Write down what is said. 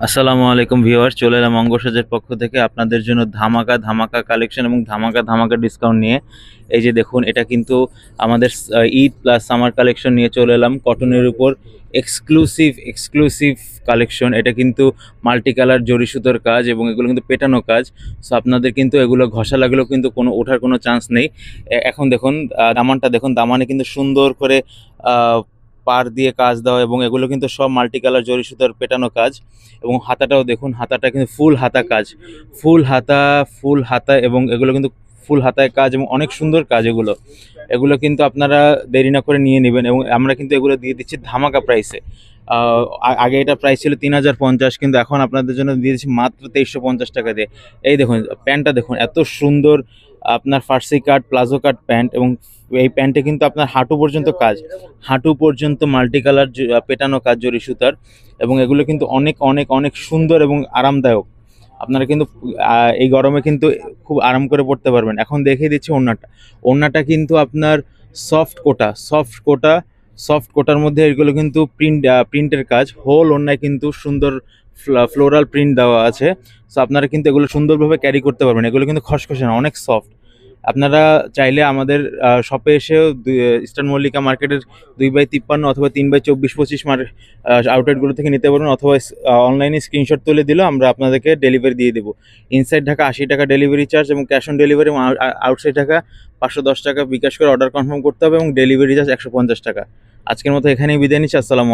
আসসালামু আলাইকুম ভিউয়ার, চলে এলাম অঙ্গসজ্জার পক্ষ থেকে আপনাদের জন্য ধামাকা ধামাকা কালেকশন এবং ধামাকা ধামাকা ডিসকাউন্ট নিয়ে। এই যে দেখুন, এটা কিন্তু আমাদের ঈদ প্লাস সামার কালেকশন নিয়ে চলে এলাম কটনের উপর। Exclusive exclusive collection. এটা কিন্তু মাল্টি কালার জরি সুতোর কাজ এবং এগুলো কিন্তু পেটানো কাজ। সো আপনাদের কিন্তু এগুলো ঘষা লাগলেও কিন্তু কোনো ওঠার কোনো চান্স নেই। এখন দেখুন, দামানটা দেখুন, দামানে কিন্তু সুন্দর করে পার দিয়ে কাজ দেওয়া এবং এগুলো কিন্তু সব মাল্টি কালার জরি সুতার পেটানো কাজ। এবং হাতাটাও দেখুন, হাতাটা কিন্তু ফুল হাতা কাজ, ফুল হাতা এবং এগুলো কিন্তু ফুল হাতায় কাজ এবং অনেক সুন্দর কাজ এগুলো। এগুলো কিন্তু আপনারা দেরি না করে নিয়ে নেবেন এবং আমরা কিন্তু এগুলো দিয়ে দিচ্ছি ধামাকা প্রাইসে। আগে এটা প্রাইস ছিল 3050, কিন্তু এখন আপনাদের জন্য দিয়ে দিচ্ছি মাত্র 2350 টাকা দিয়ে। এই দেখুন, প্যান্টটা দেখুন, এত সুন্দর। আপনার ফার্সি কাট প্লাজো কাট প্যান্ট এবং এই প্যান্টে কিন্তু আপনার হাঁটু পর্যন্ত কাজ, হাঁটু পর্যন্ত মাল্টি কালার পেটানো কাজ জরি সুতার। এবং এগুলো কিন্তু অনেক অনেক অনেক সুন্দর এবং আরামদায়ক। আপনারা কিন্তু এই গরমে কিন্তু খুব আরাম করে পড়তে পারবেন। এখন দেখিয়ে দিচ্ছি ওড়নাটা। ওড়নাটা কিন্তু আপনার সফট কোটার মধ্যে এগুলো কিন্তু প্রিন্টের কাজ। হোল ওড়নায় কিন্তু সুন্দর ফ্লোরাল প্রিন্ট দেওয়া আছে। সো আপনারা কিন্তু এগুলো সুন্দরভাবে ক্যারি করতে পারবেন। এগুলো কিন্তু খসখসে না, অনেক সফট। আপনারা চাইলে আমাদের শপে এসেও ইস্টার্ন মল্লিকা মার্কেটের 2/53 অথবা 3/24-25 আউটলেটগুলো থেকে নিতে পারবেন, অথবা অনলাইনে স্ক্রিনশট তুলে দিলেও আমরা আপনাদেরকে ডেলিভারি দিয়ে দেবো। ইনসাইড ঢাকা 80 টাকা ডেলিভারি চার্জ এবং ক্যাশ অন ডেলিভারি, এবং আউটসাইড ঢাকা 510 টাকা বিকাশ করে অর্ডার কনফার্ম করতে হবে এবং ডেলিভারি চার্জ 150 টাকা। আজকের মতো এখানেই বিদায় নিচ্ছি। আসসালামু